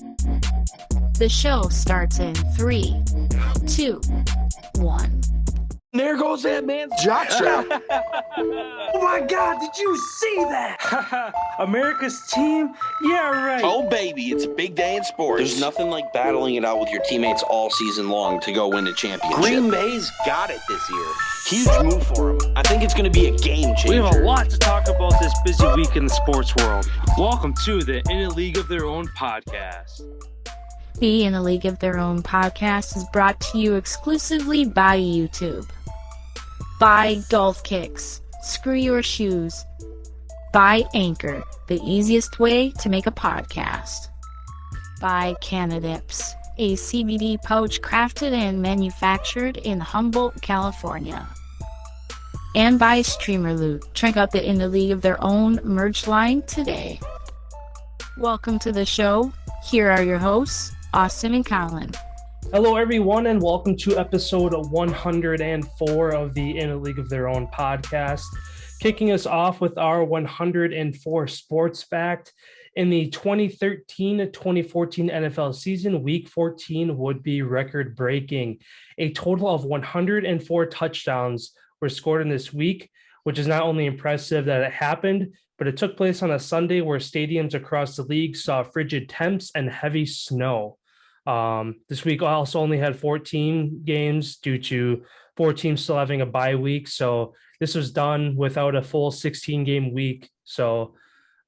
The show starts in 3, 2, 1. There goes that man's jock strap. Oh my God, did you see that? America's team? Yeah, right. Oh, baby, it's a big day in sports. There's nothing like battling it out with your teammates all season long to go win a championship. Green Bay's got it this year. Huge move for them. I think it's going to be a game changer. We have a lot to talk about this busy week in the sports world. Welcome to the In a League of Their Own podcast. The In a League of Their Own podcast is brought to you exclusively by YouTube. By Golf Kicks, Screw Your Shoes. By Anchor, the easiest way to make a podcast. By Canadips, a CBD pouch crafted and manufactured in Humboldt, California. And by Streamer Loot. Check out the In a League of Their Own merch line today. Welcome to the show. Here are your hosts, Austin and Collin. Hello, everyone, and welcome to episode 104 of the In a League of Their Own podcast. Kicking us off with our 104 sports fact. In the 2013-2014 NFL season, Week 14 would be record-breaking. A total of 104 touchdowns were scored in this week, which is not only impressive that it happened, but it took place on a Sunday where stadiums across the league saw frigid temps and heavy snow. This week also only had 14 games due to 4 teams still having a bye week. So this was done without a full 16-game week. So,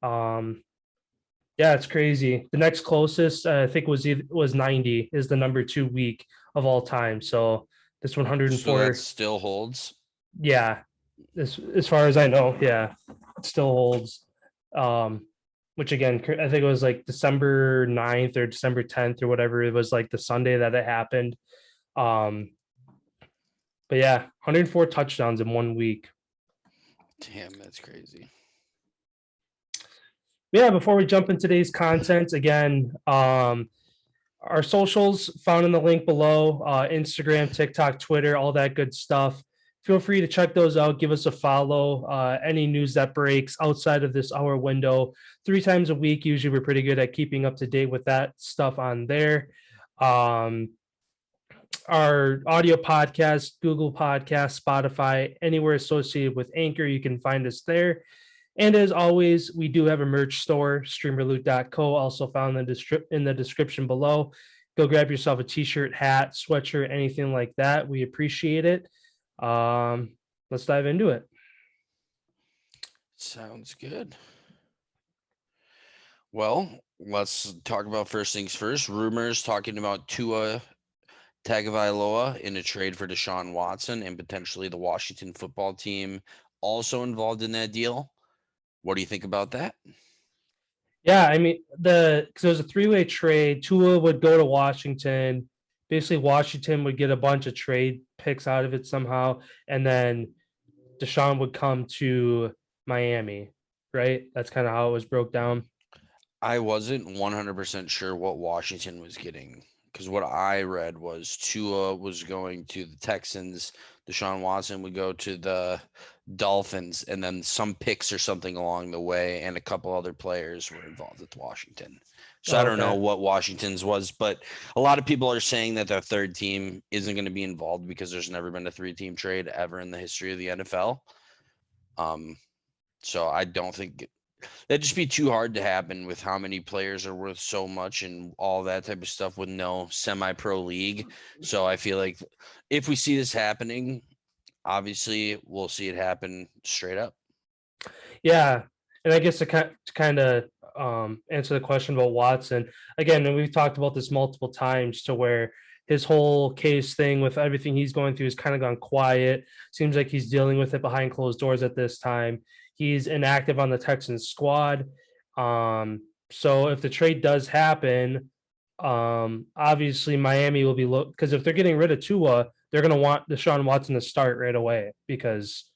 yeah, it's crazy. The next closest, I think, was 90 is the number 2 week of all time. So this 104 So that still holds. Yeah, as far as I know, yeah, it still holds. Which again, I think it was like December 9th or December 10th or whatever. It was like the Sunday that it happened. But yeah, 104 touchdowns in 1 week. Damn, that's crazy. Yeah, before we jump into today's content, again, our socials found in the link below, Instagram, TikTok, Twitter, all that good stuff. Feel free to check those out. Give us a follow. Any news that breaks outside of this hour window, 3 times a week. Usually we're pretty good at keeping up to date with that stuff on there. Our audio podcast, Google Podcast, Spotify, anywhere associated with Anchor, you can find us there. And as always, we do have a merch store, streamerloot.co, also found in the description below. Go grab yourself a t-shirt, hat, sweatshirt, anything like that. We appreciate it. Let's dive into it. Sounds good. Well, let's talk about first things first. Rumors talking about Tua Tagovailoa in a trade for Deshaun Watson and potentially the Washington football team also involved in that deal. What do you think about that? Yeah, I mean, because it was a 3-way trade. Tua would go to Washington. Basically, Washington would get a bunch of trade picks out of it somehow, and then Deshaun would come to Miami, right? That's kind of how it was broke down. I wasn't 100% sure what Washington was getting because what I read was Tua was going to the Texans, Deshaun Watson would go to the Dolphins, and then some picks or something along the way, and a couple other players were involved with Washington. So I don't know what Washington's was, but a lot of people are saying that their third team isn't going to be involved because there's never been a 3-team trade ever in the history of the NFL. So I don't think that'd just be too hard to happen with how many players are worth so much and all that type of stuff with no semi-pro league. So I feel like if we see this happening, obviously we'll see it happen straight up. Yeah, and I guess to kind of answer the question about Watson again, and we've talked about this multiple times, to where his whole case thing with everything he's going through has kind of gone quiet. Seems like he's dealing with it behind closed doors at this time. He's inactive on the Texans squad. So if the trade does happen, obviously Miami will be because if they're getting rid of Tua, they're going to want Deshaun Watson to start right away because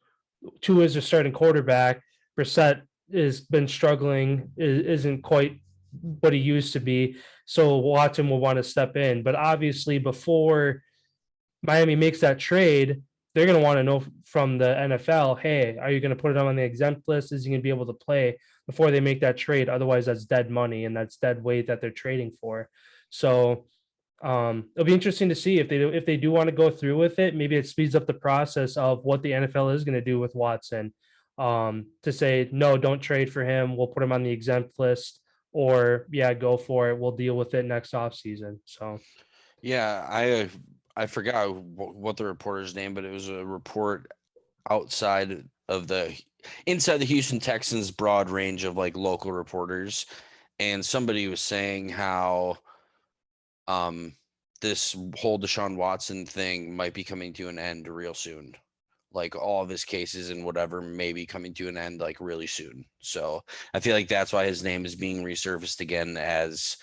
Tua is their starting quarterback. Brissett has been struggling, isn't quite what he used to be. So Watson will want to step in. But obviously before Miami makes that trade, they're going to want to know from the NFL, hey, are you going to put him on the exempt list? Is he going to be able to play before they make that trade? Otherwise, that's dead money, and that's dead weight that they're trading for. So it'll be interesting to see if they do want to go through with it. Maybe it speeds up the process of what the NFL is going to do with Watson, to say, no, don't trade for him. We'll put him on the exempt list, or yeah, go for it. We'll deal with it next offseason. So yeah, I forgot what the reporter's name, but it was a report inside the Houston Texans broad range of like local reporters, and somebody was saying how this whole Deshaun Watson thing might be coming to an end real soon. Like all of his cases and whatever may be coming to an end like really soon. So I feel like that's why his name is being resurfaced again, as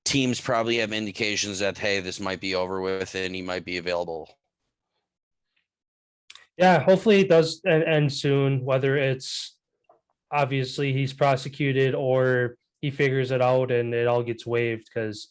teams probably have indications that, hey, this might be over with and he might be available. Yeah, hopefully it does end soon, whether it's obviously he's prosecuted or he figures it out and it all gets waived. Because,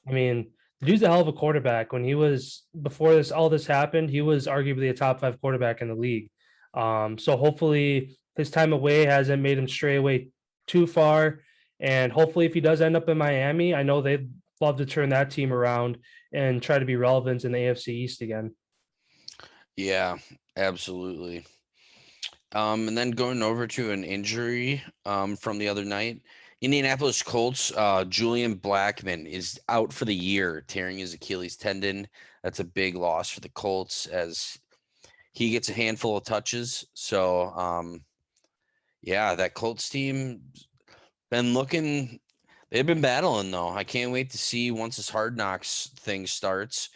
I mean, the dude's a hell of a quarterback. When he was, before all this happened, he was arguably a top 5 quarterback in the league. So hopefully his time away hasn't made him stray away too far. And hopefully if he does end up in Miami, I know they'd love to turn that team around and try to be relevant in the AFC East again. Yeah, absolutely. And then going over to an injury from the other night, Indianapolis Colts, Julian Blackman is out for the year, tearing his Achilles tendon. That's a big loss for the Colts as he gets a handful of touches. So, yeah, that Colts team they've been battling though. I can't wait to see once this Hard Knocks thing starts.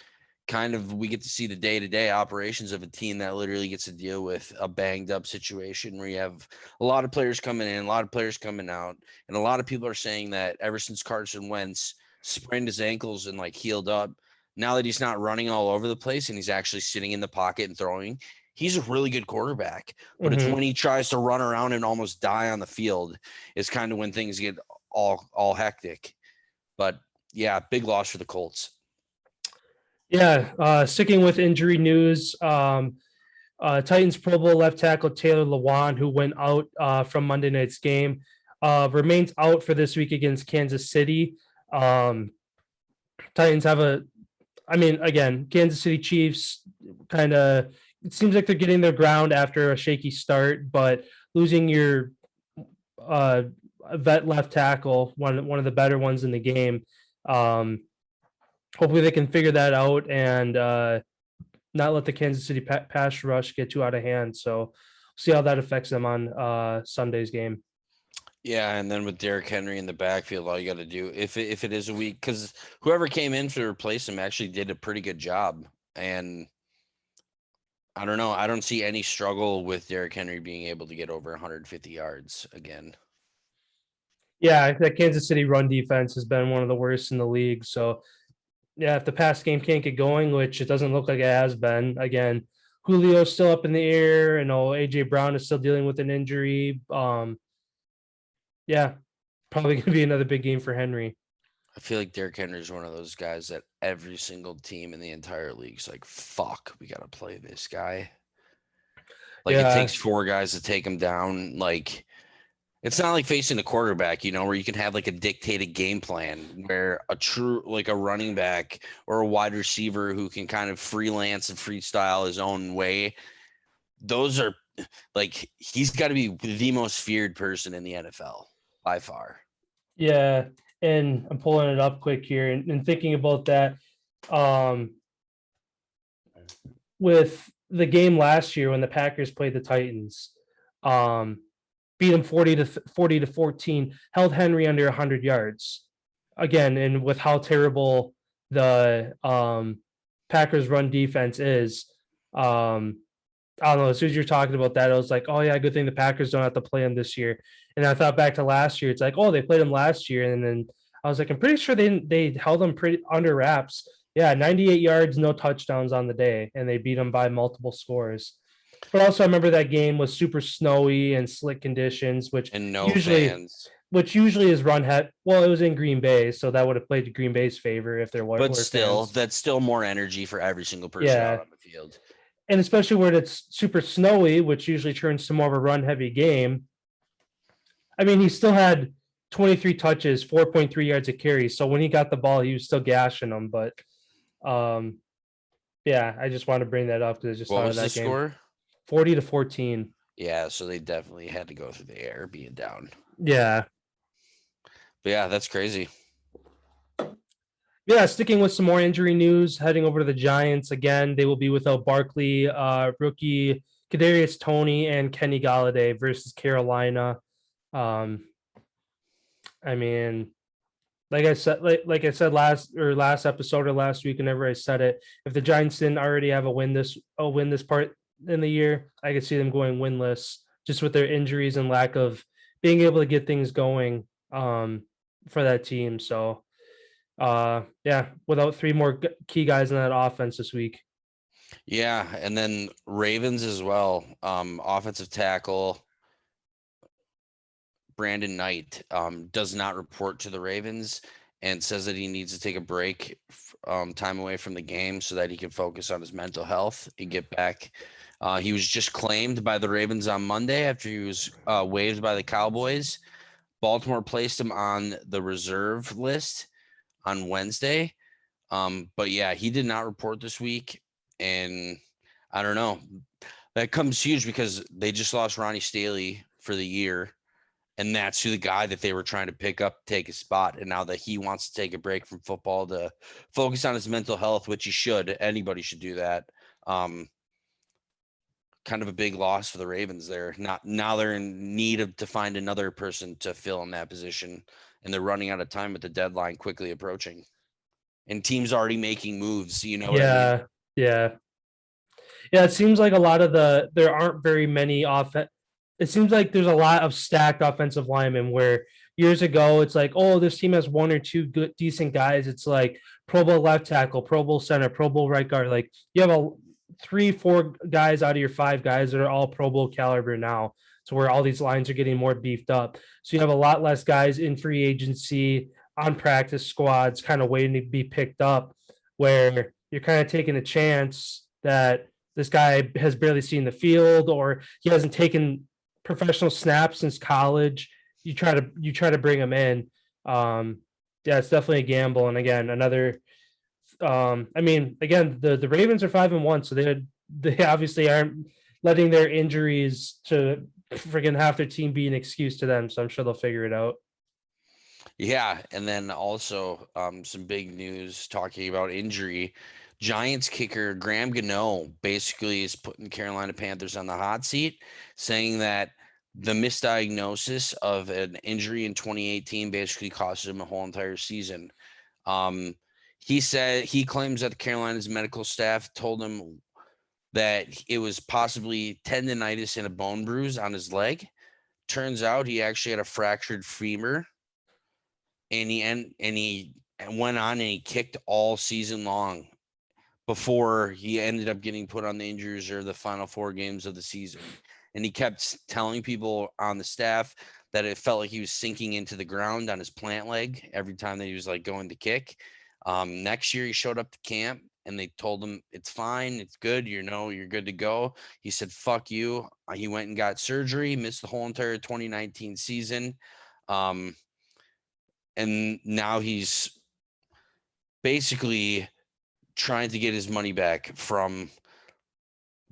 We get to see the day-to-day operations of a team that literally gets to deal with a banged up situation where you have a lot of players coming in, a lot of players coming out. And a lot of people are saying that ever since Carson Wentz sprained his ankles and like healed up, now that he's not running all over the place and he's actually sitting in the pocket and throwing, he's a really good quarterback. But it's when he tries to run around and almost die on the field is kind of when things get all hectic. But yeah, big loss for the Colts. Yeah, sticking with injury news, Titans Pro Bowl left tackle Taylor Lewan, who went out from Monday night's game, remains out for this week against Kansas City. Titans have Kansas City Chiefs kind of, it seems like they're getting their ground after a shaky start, but losing your vet left tackle, one of the better ones in the game, hopefully they can figure that out and not let the Kansas City pass rush get too out of hand. So see how that affects them on Sunday's game. Yeah, and then with Derrick Henry in the backfield, all you got to do, if it is a week, because whoever came in to replace him actually did a pretty good job. And I don't know. I don't see any struggle with Derrick Henry being able to get over 150 yards again. Yeah, that Kansas City run defense has been one of the worst in the league. So yeah, if the pass game can't get going, which it doesn't look like it has been, again, Julio's still up in the air. AJ Brown is still dealing with an injury. Yeah, probably going to be another big game for Henry. I feel like Derrick Henry is one of those guys that every single team in the entire league is like, fuck, we got to play this guy. Like, It takes 4 guys to take him down. Like, it's not like facing a quarterback, where you can have like a dictated game plan where a running back or a wide receiver who can kind of freelance and freestyle his own way. Those are like, he's got to be the most feared person in the NFL by far. Yeah. And I'm pulling it up quick here and thinking about that. With the game last year when the Packers played the Titans, beat them 40 to 14, held Henry under 100 yards. Again, and with how terrible the Packers run defense is, I don't know, as soon as you're talking about that, I was like, oh yeah, good thing the Packers don't have to play them this year. And I thought back to last year, it's like, oh, they played them last year. And then I was like, I'm pretty sure they held them pretty under wraps. Yeah, 98 yards, no touchdowns on the day, and they beat them by multiple scores. But also, I remember that game was super snowy and slick conditions, which fans. Which usually is run head. Well, it was in Green Bay, so that would have played to Green Bay's favor if there were. But still, fans. That's still more energy for every single person out on the field. and especially when it's super snowy, which usually turns to more of a run-heavy game. I mean, he still had 23 touches, 4.3 yards a carry. So when he got the ball, he was still gashing them. But yeah, I just want to bring that up because I just What thought was of the that game. score? 40-14. Yeah, so they definitely had to go through the air being down. Yeah. But yeah, that's crazy. Yeah, sticking with some more injury news, heading over to the Giants again. They will be without Barkley, rookie Kadarius Toney, and Kenny Galladay versus Carolina. I mean, like I said last episode or last week, whenever I said it, if the Giants didn't already have a win this part in the year, I could see them going winless just with their injuries and lack of being able to get things going for that team. So yeah, without three more key guys in that offense this week. Yeah, and then Ravens as well. Offensive tackle Brandon Knight does not report to the Ravens and says that he needs to take a break, time away from the game so that he can focus on his mental health and get back. He was just claimed by the Ravens on Monday after he was waived by the Cowboys. Baltimore placed him on the reserve list on Wednesday. But yeah, he did not report this week. And I don't know. That comes huge because they just lost Ronnie Staley for the year. And that's who the guy that they were trying to pick up, take his spot. And now that he wants to take a break from football to focus on his mental health, which he should, anybody should do that. Kind of a big loss for the Ravens there. Now they're in need to find another person to fill in that position. And they're running out of time with the deadline quickly approaching. And teams already making moves, you know what I mean? Yeah. It seems like there aren't very many it seems like there's a lot of stacked offensive linemen where years ago it's like, oh, this team has one or two good, decent guys. It's like Pro Bowl left tackle, Pro Bowl center, Pro Bowl right guard. Like you have 3-4 guys out of your 5 guys that are all Pro Bowl caliber now. So where all these lines are getting more beefed up. So you have a lot less guys in free agency, on practice squads, kind of waiting to be picked up, where you're kind of taking a chance that this guy has barely seen the field or he hasn't taken professional snaps since college. You try to bring him in. Yeah, it's definitely a gamble. And again, another. The Ravens are 5-1, so they obviously aren't letting their injuries to freaking half their team be an excuse to them. So I'm sure they'll figure it out. Yeah, and then also some big news talking about injury. Giants kicker Graham Gano basically is putting Carolina Panthers on the hot seat, saying that the misdiagnosis of an injury in 2018 basically cost him a whole entire season. He said he claims that the Carolina's medical staff told him that it was possibly tendonitis and a bone bruise on his leg. Turns out he actually had a fractured femur, and he went on and he kicked all season long before he ended up getting put on the injury reserve the final 4 games of the season. And he kept telling people on the staff that it felt like he was sinking into the ground on his plant leg every time that he was like going to kick. Next year he showed up to camp and they told him it's fine, it's good, you're good to go. He said, fuck you. He went and got surgery, missed the whole entire 2019 season. And now he's basically trying to get his money back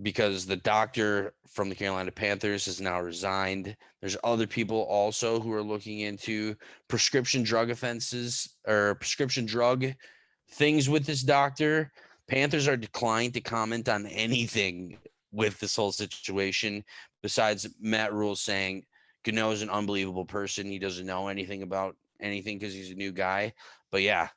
because the doctor from the Carolina Panthers has now resigned. There's other people also who are looking into prescription drug offenses or prescription drug things with this doctor. Panthers are declined to comment on anything with this whole situation, besides Matt Rule saying Gano is an unbelievable person. He doesn't know anything about anything because he's a new guy. But yeah,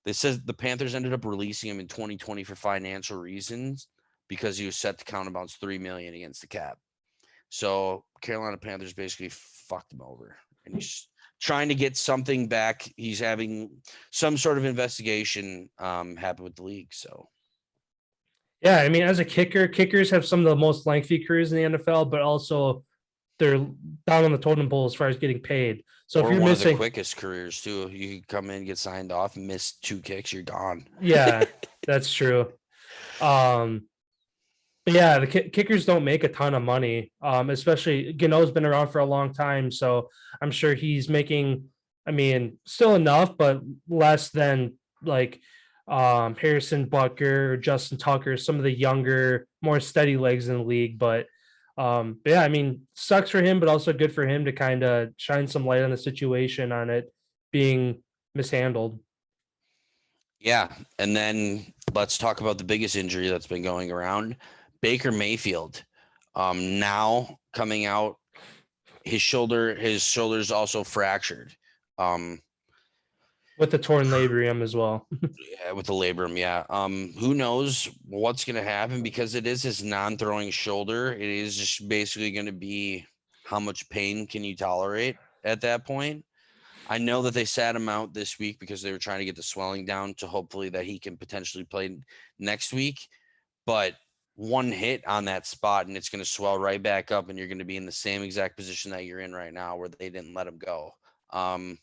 this says the Panthers ended up releasing him in 2020 for financial reasons because he was set to counterbalance $3 million against the cap. So Carolina Panthers basically fucked him over, and he's trying to get something back. He's having some sort of investigation happen with the league. So yeah, I mean, as a kickers have some of the most lengthy careers in the NFL, but also they're down on the totem pole as far as getting paid. So if you're one missing of the quickest careers too, you could come in, get signed off, and miss 2 kicks, you're gone. Yeah, that's true. But yeah, the kickers don't make a ton of money, especially Ynot's been around for a long time, so I'm sure he's making, I mean, still enough, but less than like Harrison Butker or Justin Tucker, some of the younger, more steady legs in the league. But yeah, I mean, sucks for him, but also good for him to kind of shine some light on the situation on it being mishandled. Yeah, and then let's talk about the biggest injury that's been going around. Baker Mayfield, now coming out, his shoulder's also fractured. With the torn labrum as well. Yeah, with the labrum, yeah. Who knows what's going to happen because it is his non-throwing shoulder. It is just basically going to be how much pain can you tolerate at that point. I know that they sat him out this week because they were trying to get the swelling down to hopefully that he can potentially play next week. But one hit on that spot and it's going to swell right back up and you're going to be in the same exact position that you're in right now where they didn't let him go. I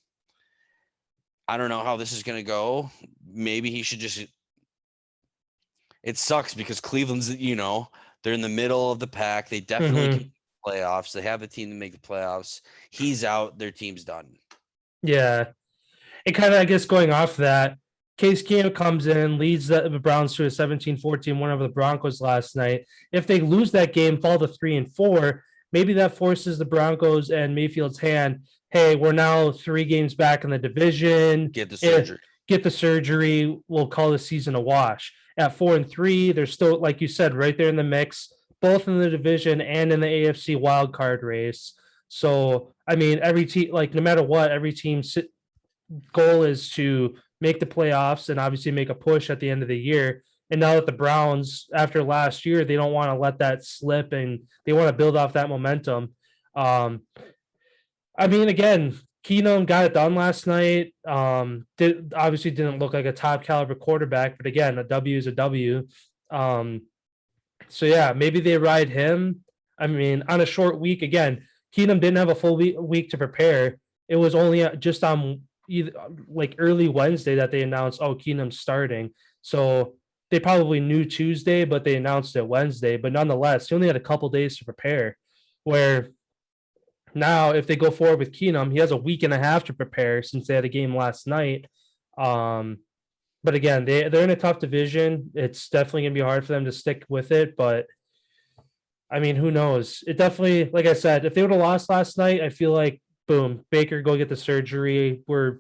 don't know how this is going to go. Maybe he should just – it sucks because Cleveland's, they're in the middle of the pack. They definitely can make the playoffs. They have a team to make the playoffs. He's out. Their team's done. Yeah. And kind of, I guess, going off that, Case Keenum comes in, leads the Browns to a 17-14 win over the Broncos last night. If they lose that game, fall to 3-4, maybe that forces the Broncos and Mayfield's hand. Hey, we're now 3 games back in the division. Get the surgery. We'll call the season a wash. At 4-3, they're still, like you said, right there in the mix, both in the division and in the AFC wildcard race. So, I mean, every team, like no matter what, every team's goal is to make the playoffs and obviously make a push at the end of the year. And now that the Browns, after last year, they don't want to let that slip and they want to build off that momentum. I mean, again, Keenum got it done last night. Obviously didn't look like a top caliber quarterback, but again, a W is a W. So yeah, maybe they ride him. I mean, on a short week, again, Keenum didn't have a full week to prepare. It was only just on either like early Wednesday that they announced, oh, Keenum's starting. So they probably knew Tuesday, but they announced it Wednesday. But nonetheless, he only had a couple days to prepare. Where now, if they go forward with Keenum, he has a week and a half to prepare since they had a game last night. But again, they're in a tough division. It's definitely going to be hard for them to stick with it. But I mean, who knows? It definitely, like I said, if they would have lost last night, I feel like, boom, Baker, go get the surgery. We're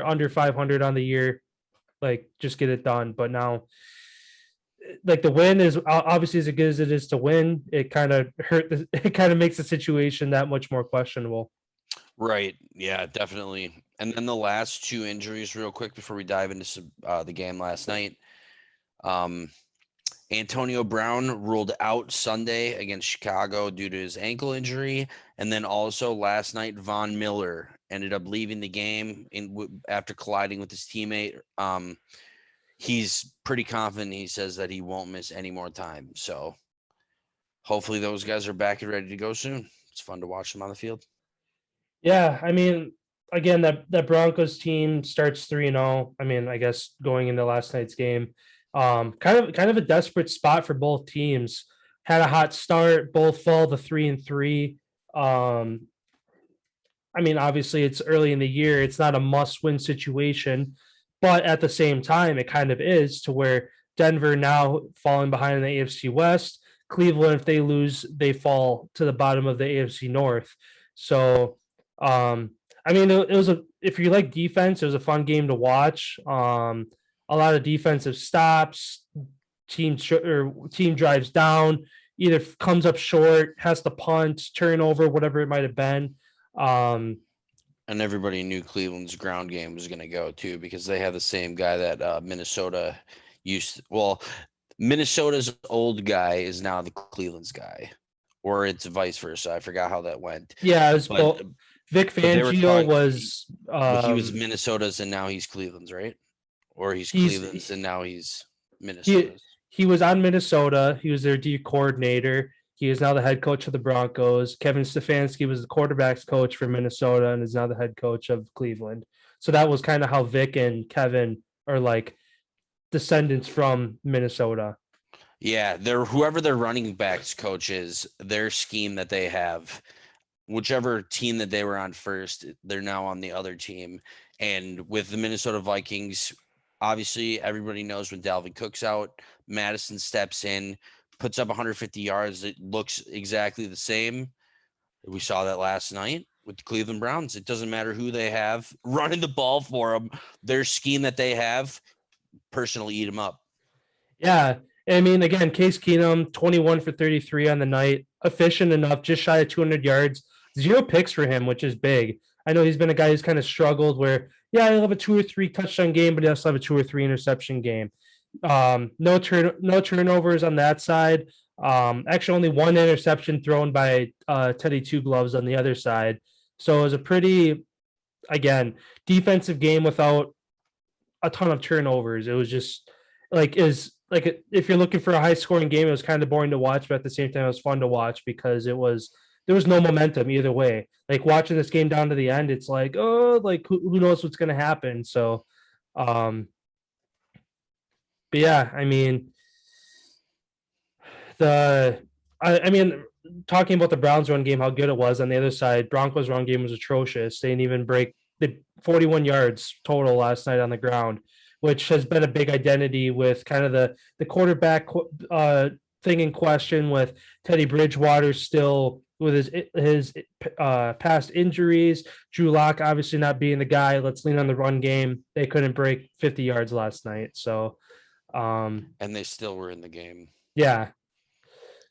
under 500 on the year. Like, just get it done. But now, like the win is obviously as good as it is to win. It kind of it kind of makes the situation that much more questionable. Right. Yeah, definitely. And then the last 2 injuries real quick before we dive into the game last night. Antonio Brown ruled out Sunday against Chicago due to his ankle injury. And then also last night, Von Miller ended up leaving the game after colliding with his teammate. He's pretty confident. He says that he won't miss any more time. So hopefully those guys are back and ready to go soon. It's fun to watch them on the field. Yeah, I mean, again, that Broncos team starts 3-0. I mean, I guess going into last night's game, kind of a desperate spot for both teams. Had a hot start, both fall to 3-3. I mean, obviously it's early in the year. It's not a must-win situation, but at the same time, it kind of is to where Denver now falling behind in the AFC West. Cleveland, if they lose, they fall to the bottom of the AFC North. So, I mean, it was if you like defense, it was a fun game to watch. A lot of defensive stops, team drives down, either comes up short, has to punt, turnover, whatever it might have been. And everybody knew Cleveland's ground game was going to go too, because they have the same guy that Minnesota used to. Well, Minnesota's old guy is now the Cleveland's guy, or it's vice versa. I forgot how that went. Yeah, Vic Fangio was. He was Minnesota's and now he's Cleveland's, right? Or he's Cleveland's and now he's Minnesota's. He was on Minnesota. He was their D coordinator. He is now the head coach of the Broncos. Kevin Stefanski was the quarterback's coach for Minnesota and is now the head coach of Cleveland. So that was kind of how Vic and Kevin are like descendants from Minnesota. Yeah, whoever their running backs coach is, their scheme that they have, whichever team that they were on first, they're now on the other team. And with the Minnesota Vikings, obviously everybody knows when Dalvin Cook's out, Madison steps in, puts up 150 yards. It looks exactly the same. We saw that last night with the Cleveland Browns. It doesn't matter who they have running the ball for them. Their scheme that they have, personally eat them up. Yeah. I mean, again, Case Keenum, 21 for 33 on the night, efficient enough, just shy of 200 yards, 0 picks for him, which is big. I know he's been a guy who's kind of struggled where, yeah, he'll have a 2 or 3 touchdown game, but he also have a 2 or 3 interception game. No turnovers on that side. Actually, only 1 interception thrown by Teddy Two Gloves on the other side. So it was a pretty, again, defensive game without a ton of turnovers. It was just if you're looking for a high scoring game, it was kind of boring to watch, but at the same time, it was fun to watch because there was no momentum either way. Like watching this game down to the end, it's like, oh, like who knows what's going to happen. So, but yeah, I mean, I mean, talking about the Browns run game, how good it was on the other side, Broncos run game was atrocious. They didn't even break the 41 yards total last night on the ground, which has been a big identity with kind of the quarterback thing in question with Teddy Bridgewater still with his past injuries. Drew Lock obviously not being the guy. Let's lean on the run game. They couldn't break 50 yards last night. So, and they still were in the game. Yeah.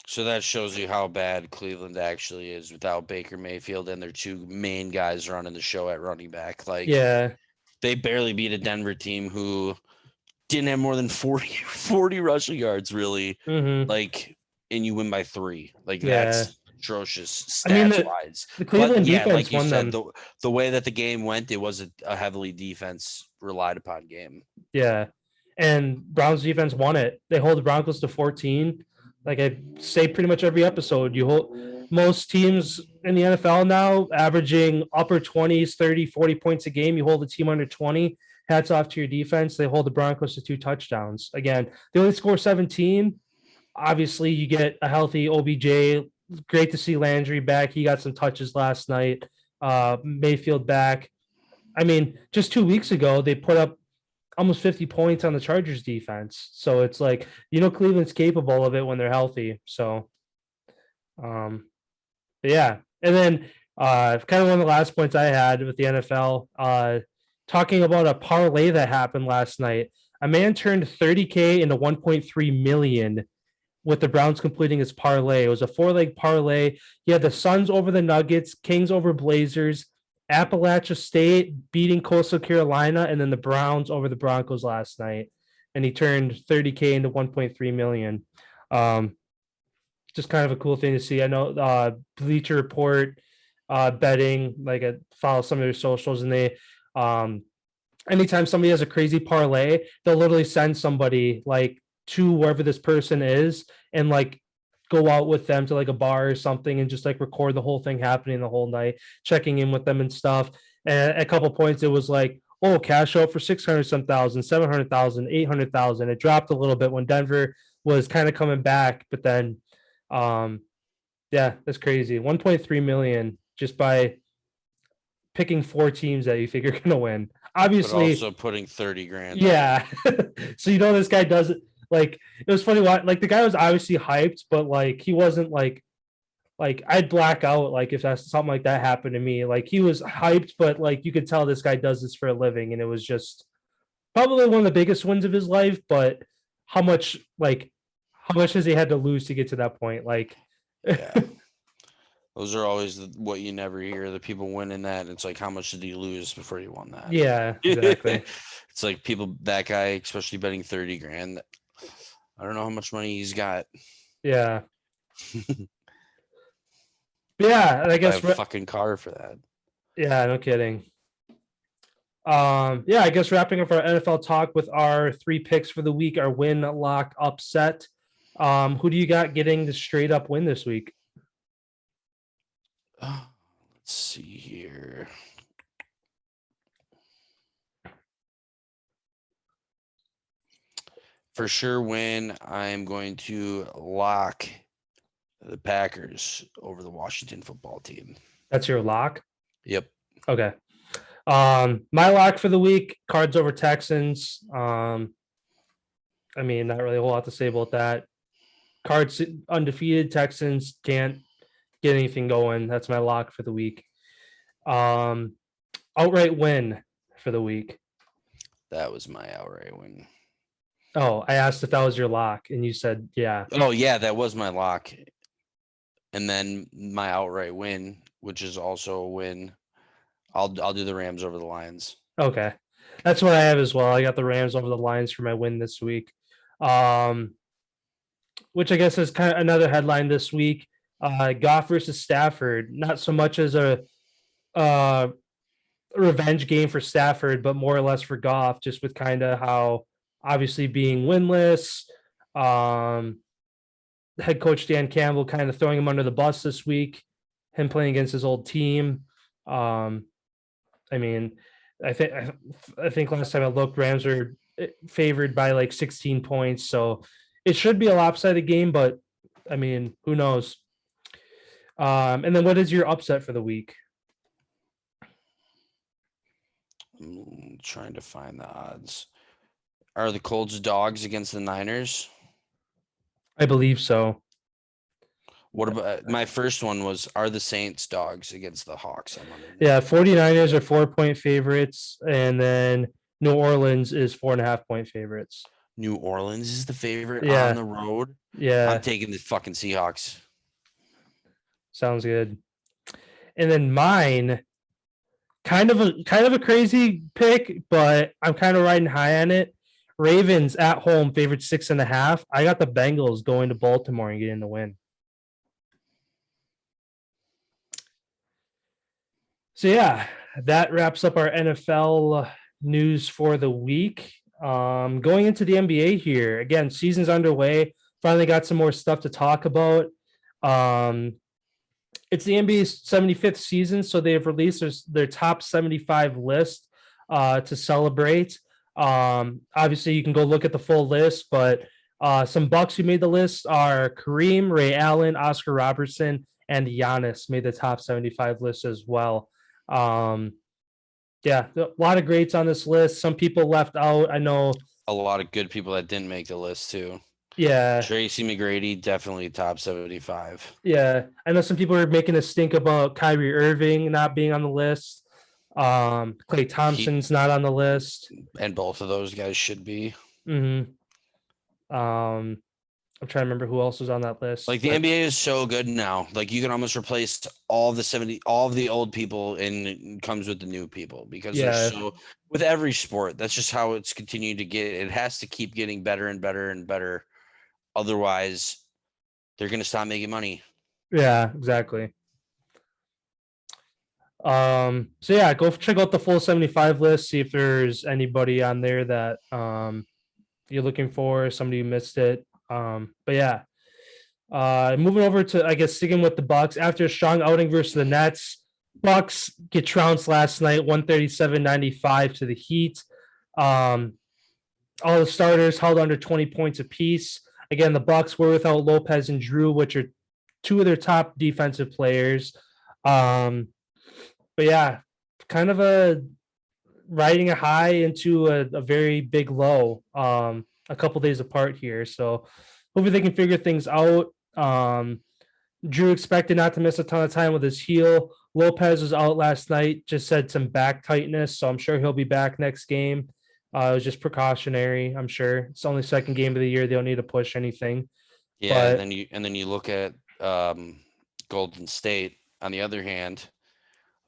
So that shows you how bad Cleveland actually is without Baker Mayfield and their 2 main guys running the show at running back. Like, yeah, they barely beat a Denver team who didn't have more than 40 rushing yards, really. Mm-hmm. Like, and you win by 3. Like, Yeah. that's atrocious stats wise. The Cleveland defense like you won said, them. the way that the game went, it was a heavily defense relied upon game. Yeah. And Browns defense won it. They hold the Broncos to 14. Like I say pretty much every episode, you hold most teams in the NFL now averaging upper 20s, 30, 40 points a game. You hold a team under 20. Hats off to your defense. They hold the Broncos to 2 touchdowns. Again, they only score 17. Obviously, you get a healthy OBJ. Great to see Landry back. He got some touches last night. Mayfield back. I mean, just 2 weeks ago, they put up almost 50 points on the Chargers defense. So it's like, Cleveland's capable of it when they're healthy. So, yeah. And then kind of one of the last points I had with the NFL, talking about a parlay that happened last night. A man turned 30K into 1.3 million with the Browns completing his parlay. It was a 4-leg parlay. He had the Suns over the Nuggets, Kings over Blazers, Appalachia State beating Coastal Carolina, and then the Browns over the Broncos last night. And he turned 30K into 1.3 million. Just kind of a cool thing to see. I know Bleacher Report betting, like I follow some of their socials, and they anytime somebody has a crazy parlay, they'll literally send somebody like to wherever this person is and like go out with them to like a bar or something and just like record the whole thing happening the whole night, checking in with them and stuff. And at a couple points, it was like, oh, cash out for 600 some thousand, 700,000, 800,000. It dropped a little bit when Denver was kind of coming back, but then, yeah, that's crazy. 1.3 million just by picking 4 teams that you think are going to win. Obviously, but also putting 30 grand. Yeah. So this guy does it. Like, it was funny. Like, the guy was obviously hyped, but like he wasn't like I'd black out like if that's something like that happened to me. Like, he was hyped, but like you could tell this guy does this for a living, and it was just probably one of the biggest wins of his life. But how much has he had to lose to get to that point? Like, yeah. Those are always what you never hear. The people winning that. It's like, how much did he lose before he won that? Yeah, exactly. It's like that guy, especially betting 30 grand. I don't know how much money he's got. Yeah. Yeah, I guess I have a fucking car for that. Yeah, no kidding. Yeah, I guess wrapping up our NFL talk with our 3 picks for the week, our win, lock, upset. Who do you got getting the straight up win this week? Let's see here. For sure win. I'm going to lock the Packers over the Washington football team. That's your lock? Yep. Okay. My lock for the week, Cards over Texans. I mean, not really a whole lot to say about that. Cards undefeated, Texans can't get anything going. That's my lock for the week. Outright win for the week. That was my outright win. Oh, I asked if that was your lock, and you said yeah. Oh, yeah, that was my lock. And then my outright win, which is also a win. I'll do the Rams over the Lions. Okay. That's what I have as well. I got the Rams over the Lions for my win this week. Which I guess is kind of another headline this week. Goff versus Stafford. Not so much as a revenge game for Stafford, but more or less for Goff, just with kind of how obviously being winless. Head coach Dan Campbell kind of throwing him under the bus this week, him playing against his old team. I mean, I think last time I looked, Rams are favored by like 16 points, so it should be a lopsided game, but I mean, who knows? And then what is your upset for the week? I'm trying to find the odds. Are the Colts dogs against the Niners? I believe so. What about my first one was, are the Saints dogs against the Hawks? Yeah, 49ers are 4-point favorites, and then New Orleans is 4.5-point favorites. New Orleans is the favorite on the road. Yeah. I'm taking the fucking Seahawks. Sounds good. And then mine, kind of a crazy pick, but I'm kind of riding high on it. Ravens at home favored 6.5. I got the Bengals going to Baltimore and getting the win. So yeah, that wraps up our NFL news for the week. Going into the NBA here, again, season's underway. Finally got some more stuff to talk about. It's the NBA's 75th season, so they've released their top 75 list to celebrate. Obviously, you can go look at the full list, but some Bucks who made the list are Kareem, Ray Allen, Oscar Robertson, and Giannis made the top 75 list as well. Yeah, a lot of greats on this list. Some people left out. I know a lot of good people that didn't make the list too. Yeah. Tracy McGrady, definitely top 75. Yeah. I know some people are making a stink about Kyrie Irving not being on the list. Klay Thompson's not on the list. And both of those guys should be. Mm-hmm. I'm trying to remember who else was on that list. Like the NBA is so good now. Like you can almost replace all of the old people and it comes with the new people because they're so with every sport. That's just how it's continued to get. It has to keep getting better and better and better. Otherwise, they're going to stop making money. Yeah, exactly. So yeah, go check out the full 75 list. See if there's anybody on there that you're looking for. Somebody who missed it. But yeah, moving over to, I guess, sticking with the Bucks after a strong outing versus the Nets. Bucks get trounced last night, 137-95 to the Heat. All the starters held under 20 points apiece. Again, the Bucks were without Lopez and Drew, which are two of their top defensive players. But yeah, kind of riding a high into a very big low. A couple days apart here. So hopefully they can figure things out. Drew expected not to miss a ton of time with his heel. Lopez was out last night, just had some back tightness, so I'm sure he'll be back next game. It was just precautionary, I'm sure. It's only second game of the year. They don't need to push anything. Yeah, and then you look at Golden State, on the other hand,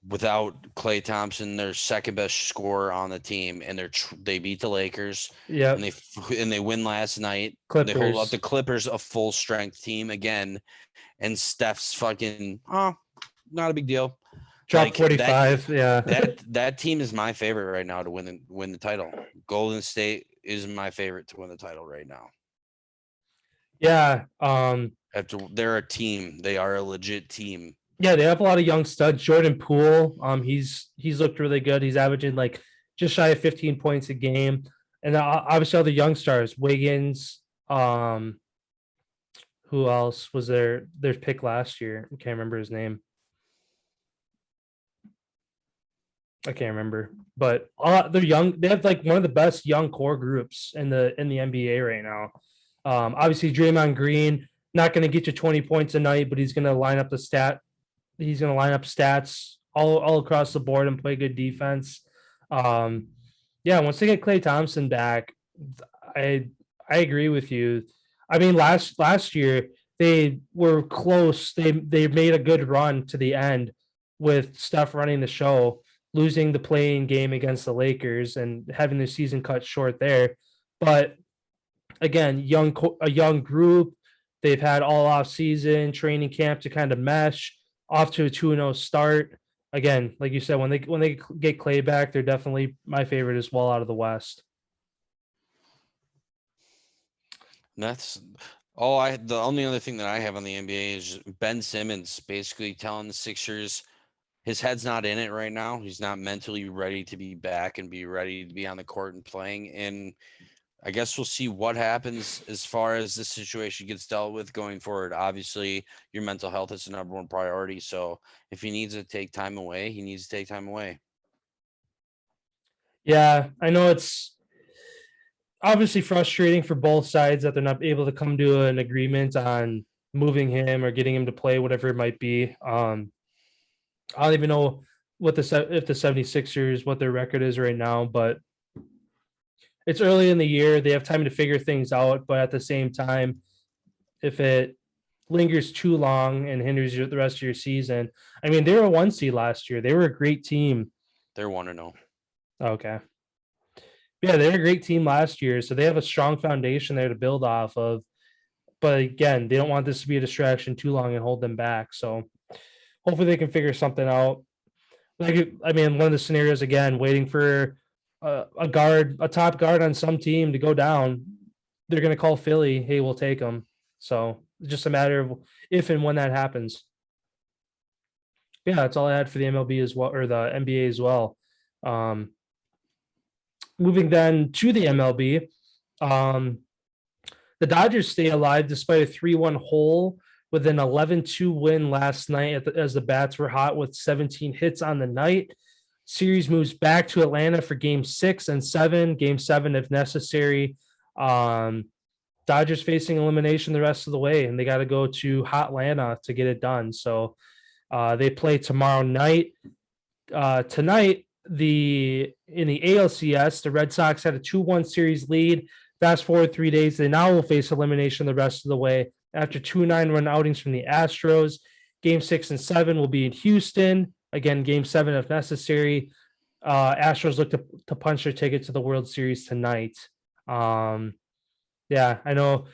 without Klay Thompson, their second best scorer on the team, and they beat the Lakers. Yeah, and they win last night. Clippers. They hold up the Clippers, a full strength team again, and Steph's fucking not a big deal. Drop 45. That team is my favorite right now to win the title. Golden State is my favorite to win the title right now. Yeah. They're a team. They are a legit team. Yeah, they have a lot of young studs. Jordan Poole, he's looked really good. He's averaging like just shy of 15 points a game. And obviously all the young stars, Wiggins, who else was their pick last year? I can't remember his name. I can't remember, but they're young. They have like one of the best young core groups in the NBA right now. Obviously, Draymond Green not going to get you 20 points a night, but he's going to line up the stat. He's going to line up stats all across the board and play good defense. Yeah, once they get Klay Thompson back, I agree with you. I mean, last year they were close. They made a good run to the end with Steph running the show, losing the playing game against the Lakers and having the season cut short there. But again, a young group. They've had all off season training camp to kind of mesh, off to a 2-0 start. Again, like you said, when they get Klay back, they're definitely my favorite as well out of the West. That's the only other thing that I have on the NBA is Ben Simmons basically telling the Sixers his head's not in it right now. He's not mentally ready to be back and be ready to be on the court and playing. And I guess we'll see what happens as far as this situation gets dealt with going forward. Obviously, your mental health is the number one priority. So if he needs to take time away, he needs to take time away. Yeah, I know it's obviously frustrating for both sides that they're not able to come to an agreement on moving him or getting him to play, whatever it might be. I don't even know if the 76ers, what their record is right now, but it's early in the year. They have time to figure things out. But at the same time, if it lingers too long and hinders the rest of your season, I mean, they were a 1 seed last year. They were a great team. They're 1-0. Okay. Yeah, they're a great team last year. So they have a strong foundation there to build off of. But again, they don't want this to be a distraction too long and hold them back. So hopefully they can figure something out. Like, I mean, one of the scenarios, again, waiting for a top guard on some team to go down, they're going to call Philly, hey, we'll take them. So it's just a matter of if and when that happens. Yeah, that's all I had for the MLB as well, or the NBA as well. Moving then to the MLB, the Dodgers stay alive despite a 3-1 hole with an 11-2 win last night as the bats were hot with 17 hits on the night. Series moves back to Atlanta for game 6 and 7, game 7 if necessary. Dodgers facing elimination the rest of the way, and they got to go to Hotlanta to get it done. So they play tomorrow night. Tonight, in the ALCS, the Red Sox had a 2-1 series lead. Fast forward 3 days, they now will face elimination the rest of the way after 2 9-run outings from the Astros. Game 6 and 7 will be in Houston. Again, game 7 if necessary. Astros look to punch their ticket to the World Series tonight. Yeah, I know.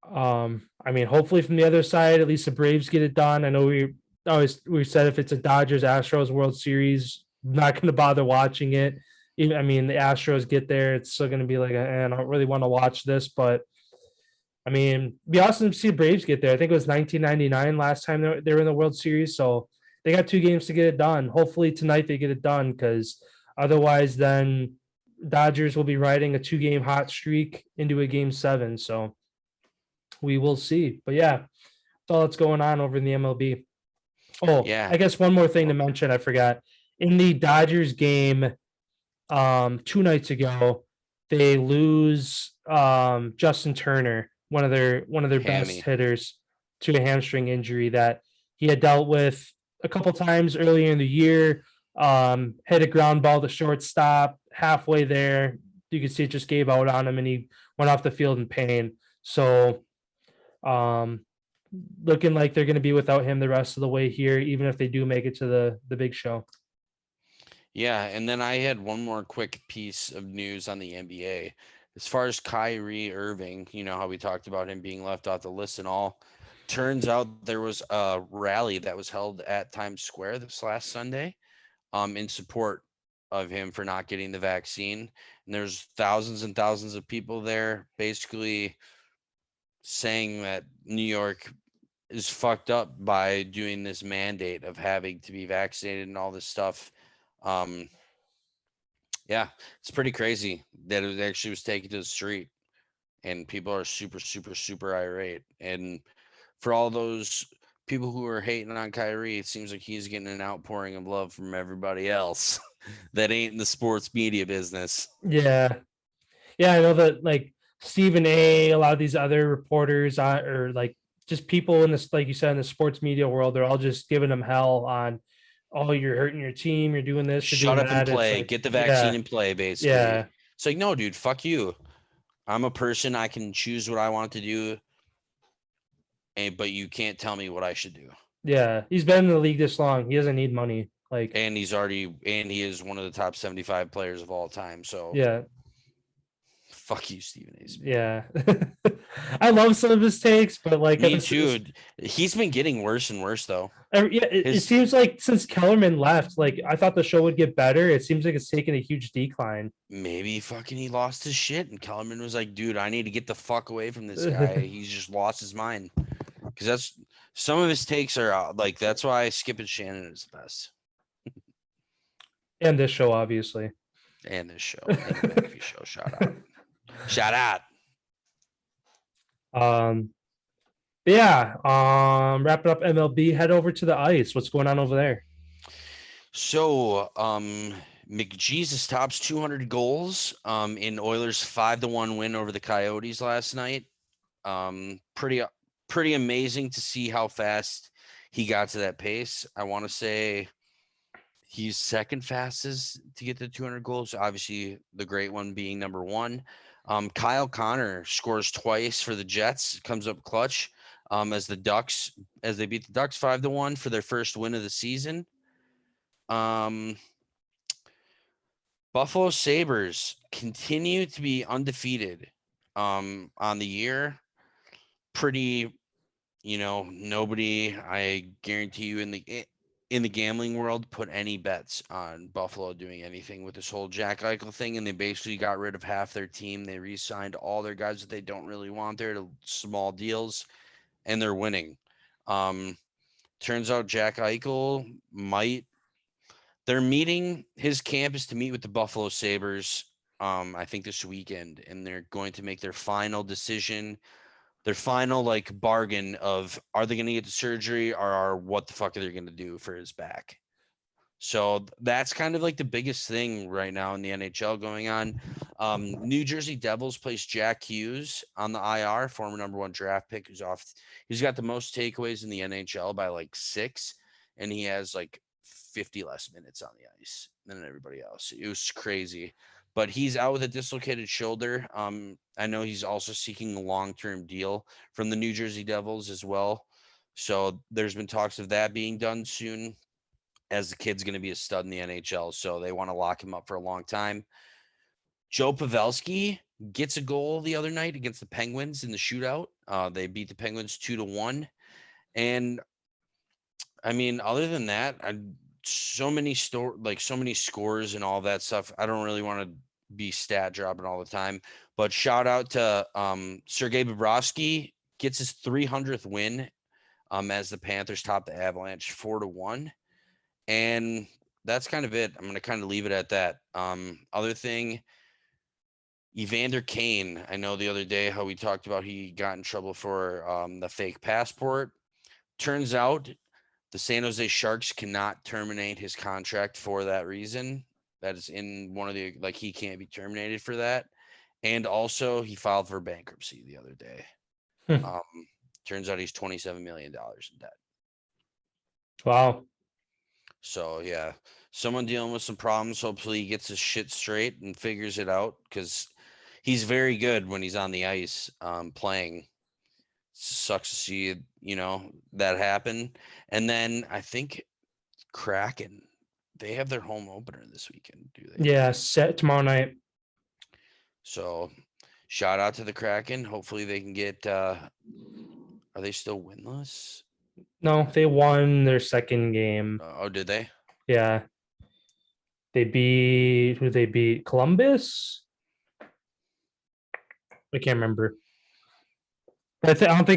I mean, hopefully from the other side, at least the Braves get it done. I know we said if it's a Dodgers Astros World Series, not going to bother watching it. I mean, the Astros get there, it's still going to be like, I don't really want to watch this, but I mean, it'd be awesome to see the Braves get there. I think it was 1999 last time they were in the World Series, so they got 2 games to get it done. Hopefully tonight they get it done, because otherwise then Dodgers will be riding a 2-game hot streak into a game 7. So we will see. But yeah, that's all that's going on over in the MLB. Oh, yeah. I guess one more thing to mention, I forgot. In the Dodgers game 2 nights ago, they lose Justin Turner, one of their best hitters, to a hamstring injury that he had dealt with a couple times earlier in the year. Hit a ground ball to shortstop halfway there. You could see it just gave out on him, and he went off the field in pain. So looking like they're going to be without him the rest of the way here, even if they do make it to the big show. Yeah, and then I had one more quick piece of news on the NBA. As far as Kyrie Irving, you know how we talked about him being left off the list and all. Turns out there was a rally that was held at Times Square this last Sunday in support of him for not getting the vaccine. And there's thousands and thousands of people there basically saying that New York is fucked up by doing this mandate of having to be vaccinated and all this stuff. Yeah, it's pretty crazy that it actually was taken to the street, and people are super, super, super irate. And for all those people who are hating on Kyrie, it seems like he's getting an outpouring of love from everybody else that ain't in the sports media business. Yeah. Yeah, I know that like Stephen A, a lot of these other reporters or like just people in this, like you said, in the sports media world, they're all just giving them hell on, oh, you're hurting your team, you're doing this, you're Shut doing up and that. It's play. like, Get the vaccine yeah, and play, basically. yeah, It's like, no, dude, fuck you. I'm a person. I can choose what I want to do, but you can't tell me what I should do. yeah. He's been in the league this long. He doesn't need money. Like, And he is one of the top 75 players of all time. So yeah, fuck you, Stephen A. Smith. yeah. I love some of his takes, but like, Me too. He's been getting worse and worse, though. Yeah, it seems like since Kellerman left, like I thought the show would get better. It seems like it's taken a huge decline. Maybe fucking he lost his shit, and Kellerman was like, dude, I need to get the fuck away from this guy. He's just lost his mind. Because that's some of his takes are out. Like, that's why Skip and Shannon is the best. And this show, obviously. And this show. And the McAfee show. Shout out. Shout out. Wrapping up MLB, head over to the ice. What's going on over there? So, McJesus tops 200 goals in Oilers' 5-1 win over the Coyotes last night. Pretty amazing to see how fast he got to that pace. I want to say he's second fastest to get to 200 goals. Obviously, the great one being number one. Kyle Connor scores twice for the Jets, comes up clutch as they beat the Ducks 5-1 for their first win of the season. Buffalo Sabres continue to be undefeated on the year. Pretty, nobody, I guarantee you in the gambling world put any bets on Buffalo doing anything with this whole Jack Eichel thing, and they basically got rid of half their team. They re-signed all their guys that they don't really want there to small deals, and they're winning. Turns out Jack Eichel they're meeting, his camp is to meet with the Buffalo Sabres, I think this weekend, and they're going to make their final decision, their final bargain of, are they going to get the surgery or what the fuck are they going to do for his back? So that's kind of the biggest thing right now in the NHL going on. New Jersey Devils placed Jack Hughes on the IR, former number 1 draft pick, who's off. He's got the most takeaways in the NHL by 6, and he has 50 less minutes on the ice than everybody else. It was crazy, but he's out with a dislocated shoulder. I know he's also seeking a long-term deal from the New Jersey Devils as well. So there's been talks of that being done soon, as the kid's going to be a stud in the NHL. So they want to lock him up for a long time. Joe Pavelski gets a goal the other night against the Penguins in the shootout. They beat the Penguins 2-1. And I mean, other than that, so many scores and all that stuff. I don't really want to be stat dropping all the time, but shout out to Sergei Bobrovsky, gets his 300th win as the Panthers top the Avalanche 4-1. And that's kind of it. I'm going to kind of leave it at that. Other thing, Evander Kane, I know the other day how we talked about he got in trouble for the fake passport. Turns out the San Jose Sharks cannot terminate his contract for that reason. That is in one of the, he can't be terminated for that. And also he filed for bankruptcy the other day. Turns out he's $27 million in debt. Wow. So yeah, someone dealing with some problems. Hopefully he gets his shit straight and figures it out, because he's very good when he's on the ice playing. Sucks to see, that happen. And then I think Kraken, they have their home opener this weekend, do they? Yeah, set tomorrow night. So shout out to the Kraken. Hopefully they can get, are they still winless? No, they won their second game. Oh, did they? Yeah. They beat Columbus? I can't remember. I don't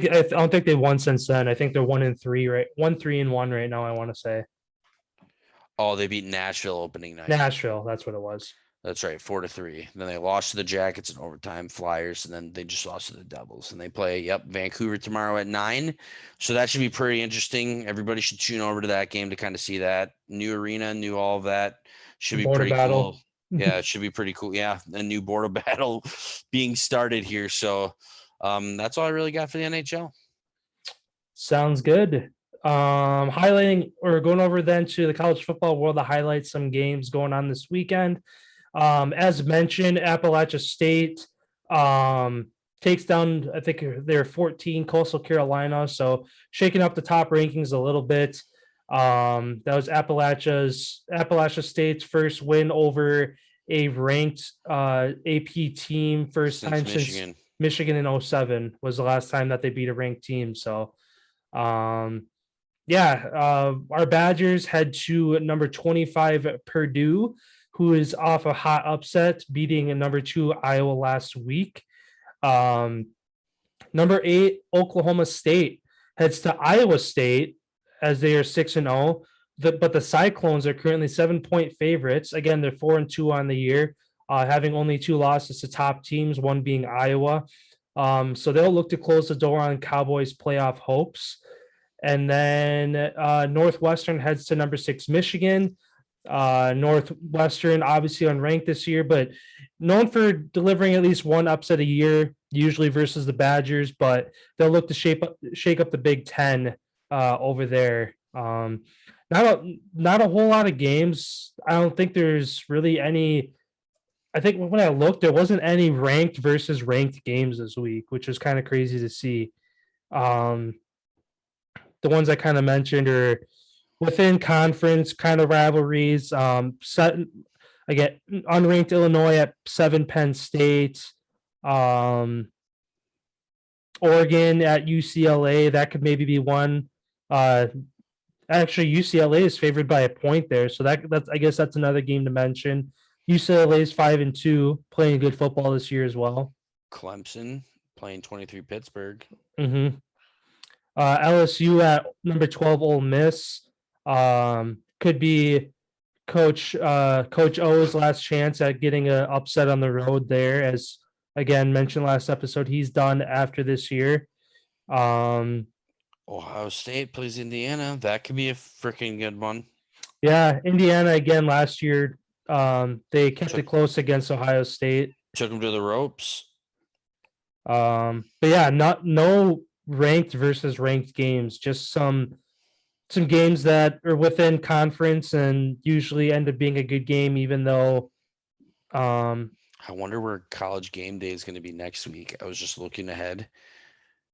think they won since then. I think they're 1-3, right? 1-3-1 right now, I want to say. Oh, they beat Nashville opening night. Nashville, that's what it was. That's right, 4-3. Then they lost to the Jackets in overtime, Flyers, and then they just lost to the Devils. And they play, Vancouver tomorrow at 9. So that should be pretty interesting. Everybody should tune over to that game to kind of see that. New arena, new all of that. Should be Border pretty battle. cool. Yeah, it should be pretty cool. Yeah, a new border battle being started here. So that's all I really got for the NHL. Sounds good. Highlighting or going over then to the college football world to highlight some games going on this weekend. As mentioned, Appalachia State takes down, I think they're 14, Coastal Carolina. So shaking up the top rankings a little bit. That was Appalachia State's first win over a ranked AP team, first time since Michigan in 07 was the last time that they beat a ranked team. So our Badgers head to number 25 Purdue, who is off a hot upset, beating a number 2 Iowa last week. Number 8 Oklahoma State heads to Iowa State as they are 6-0. But the Cyclones are currently 7-point favorites. Again, they're 4-2 on the year, having only 2 losses to top teams, one being Iowa. So they'll look to close the door on Cowboys' playoff hopes. And then Northwestern heads to number 6 Michigan. Northwestern obviously unranked this year, but known for delivering at least one upset a year, usually versus the Badgers. But they'll look to shake up the Big Ten over there. Not a whole lot of games. I don't think there's really any. I think when I looked, there wasn't any ranked versus ranked games this week, which was kind of crazy to see. The ones I kind of mentioned are within conference kind of rivalries. Again, unranked Illinois at 7 Penn State. Oregon at UCLA. That could maybe be one. Actually, UCLA is favored by a point there, so that's I guess that's another game to mention. UCLA is 5-2, playing good football this year as well. Clemson playing 23 Pittsburgh. Mm-hmm. LSU at number 12 Ole Miss. Could be Coach O's last chance at getting an upset on the road there, as again mentioned last episode. He's done after this year. Ohio State plays Indiana. That could be a freaking good one. Yeah, Indiana again last year. They kept it close against Ohio State. Took them to the ropes. But yeah, no ranked versus ranked games. Just some games that are within conference and usually end up being a good game, even though. I wonder where College Game Day is going to be next week. I was just looking ahead.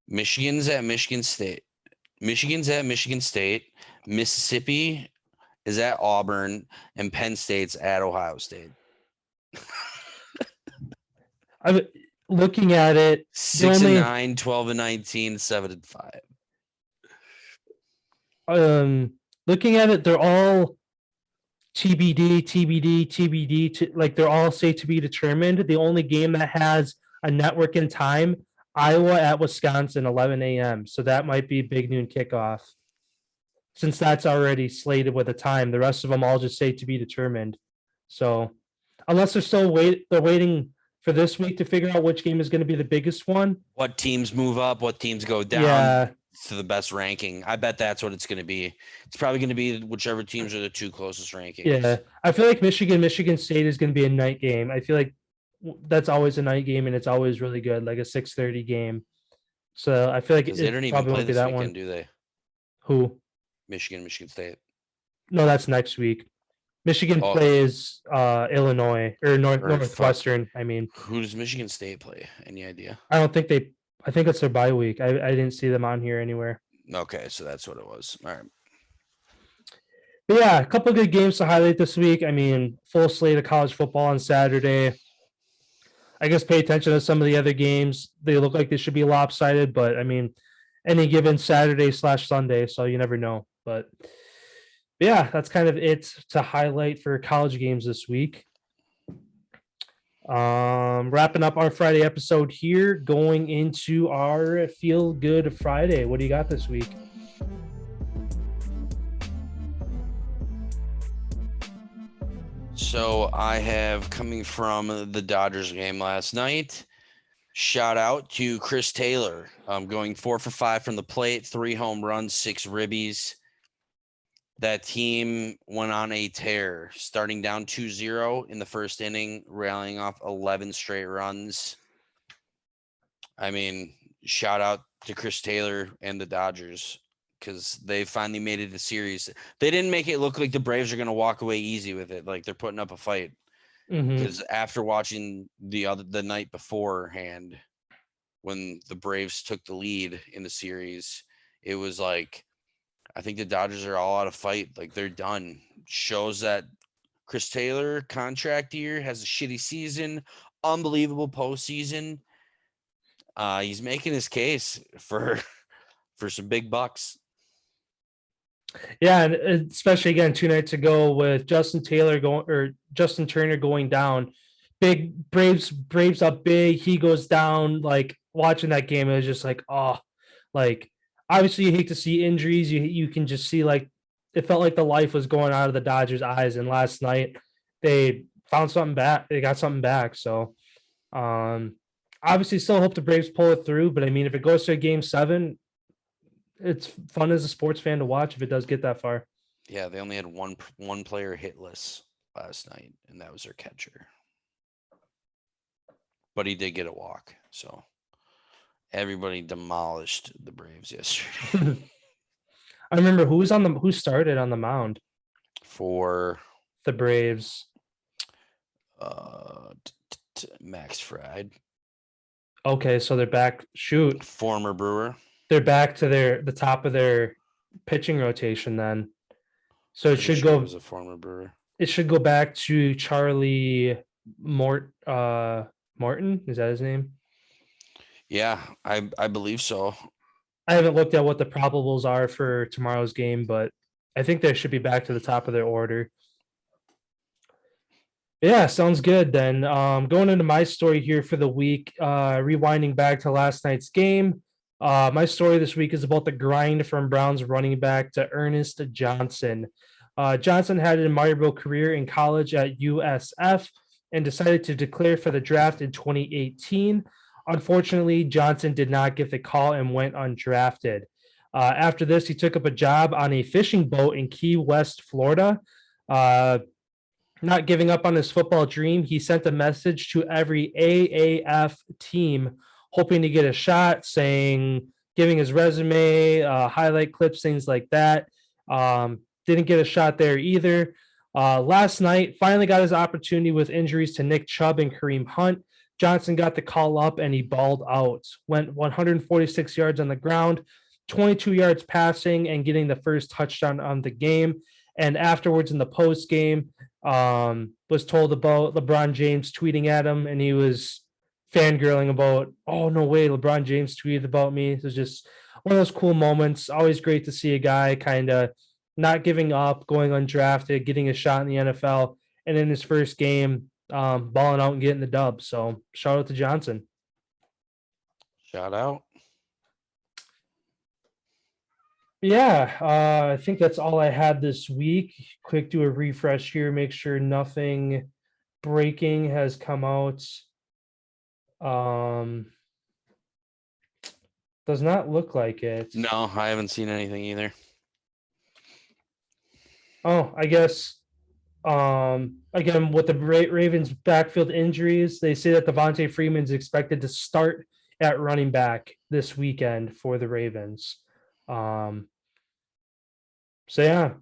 Michigan's at Michigan State. Mississippi is at Auburn, and Penn State's at Ohio State. I'm looking at it. 6-9, 12-19, 7-5. Looking at it, they're all TBD. Like they're all say to be determined. The only game that has a network in time, Iowa at Wisconsin, 11 a.m. So that might be big noon kickoff. Since that's already slated with a time, the rest of them all just say to be determined. So unless they're waiting for this week to figure out which game is going to be the biggest one. What teams move up, what teams go down to the best ranking. I bet that's what it's going to be. It's probably going to be whichever teams are the 2 closest rankings. Yeah. I feel like Michigan State is going to be a night game. I feel like that's always a night game and it's always really good, like a 6:30 game. So I feel like they don't even play this weekend, do they? Who? Michigan State. No, that's next week. Michigan plays Illinois or Northwestern. I mean, who does Michigan State play? Any idea? I think it's their bye week. I didn't see them on here anywhere. Okay, so that's what it was. All right. But yeah, a couple of good games to highlight this week. I mean, full slate of college football on Saturday. I guess pay attention to some of the other games. They look like they should be lopsided, but I mean, any given Saturday/Sunday, so you never know. But yeah, that's kind of it to highlight for college games this week. Wrapping up our Friday episode here, going into our Feel Good Friday. What do you got this week? So I have, coming from the Dodgers game last night, shout out to Chris Taylor, going 4 for 5 from the plate, 3 home runs, 6 ribbies. That team went on a tear, starting down 2-0 in the first inning, rallying off 11 straight runs. I mean, shout out to Chris Taylor and the Dodgers, because they finally made it a series. They didn't make it look like the Braves are going to walk away easy with it. Like, they're putting up a fight. Because after watching the night beforehand, when the Braves took the lead in the series, it was like, I think the Dodgers are all out of fight. Like, they're done. Shows that Chris Taylor, contract year, has a shitty season, unbelievable postseason. He's making his case for some big bucks. Yeah, and especially again 2 nights ago with Justin Turner going down, big Braves up big. He goes down. Like, watching that game, it was just like, oh, like, obviously you hate to see injuries. You can just see, like, it felt like the life was going out of the Dodgers' eyes. And last night they found something back. They got something back. So, obviously still hope the Braves pull it through. But I mean, if it goes to a game 7. It's fun as a sports fan to watch if it does get that far. Yeah, they only had one player hitless last night, and that was their catcher. But he did get a walk, so everybody demolished the Braves yesterday. I remember who started on the mound For the Braves. Max Fried. Okay, so they're back. Shoot, Former Brewer. They're back to the top of their pitching rotation then. So it should It was a former Brewer. It should go back to Charlie Morton. Is that his name? Yeah, I believe so. I haven't looked at what the probables are for tomorrow's game, but I think they should be back to the top of their order. Yeah, sounds good then. Going into my story here for the week, rewinding back to last night's game. My story this week is about the grind from Browns running back to Ernest Johnson. Johnson had an admirable career in college at USF and decided to declare for the draft in 2018. Unfortunately, Johnson did not get the call and went undrafted. After this, he took up a job on a fishing boat in Key West, Florida. Not giving up on his football dream, he sent a message to every AAF team hoping to get a shot, giving his resume, highlight clips, things like that. Didn't get a shot there either. Last night, finally got his opportunity with injuries to Nick Chubb and Kareem Hunt. Johnson got the call up and he balled out. Went 146 yards on the ground, 22 yards passing, and getting the first touchdown on the game. And afterwards in the post game, was told about LeBron James tweeting at him, and he was fangirling about, oh, no way, LeBron James tweeted about me. It was just one of those cool moments. Always great to see a guy kind of not giving up, going undrafted, getting a shot in the NFL, and in his first game, balling out and getting the dub. So shout out to Johnson. Shout out. Yeah, I think that's all I had this week. Quick, do a refresh here, make sure nothing breaking has come out. Does not look like it. No, I haven't seen anything either. Oh, I guess again with the Ravens backfield injuries, they say that Devontae Freeman is expected to start at running back this weekend for the Ravens. So yeah,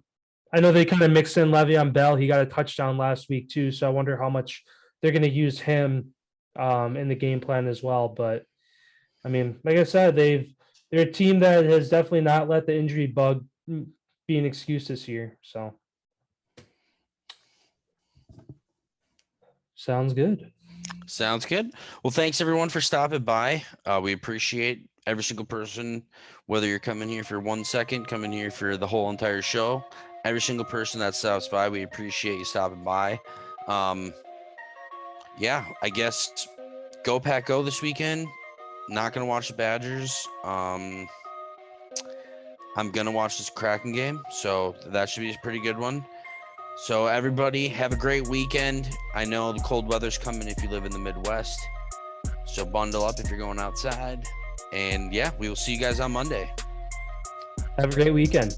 I know they kind of mixed in Le'Veon Bell. He got a touchdown last week too, so I wonder how much they're going to use him in the game plan as well. But I mean, like I said, they're a team that has definitely not let the injury bug be an excuse this year. So sounds good. Sounds good. Well, thanks everyone for stopping by. We appreciate every single person, whether you're coming here for 1 second, coming here for the whole entire show. Every single person that stops by, we appreciate you stopping by. Yeah, I guess go Pack Go this weekend. Not gonna watch the Badgers. I'm gonna watch this Kraken game, so that should be a pretty good one. So everybody have a great weekend. I know the cold weather's coming if you live in the Midwest. So bundle up if you're going outside. And yeah, we will see you guys on Monday. Have a great weekend.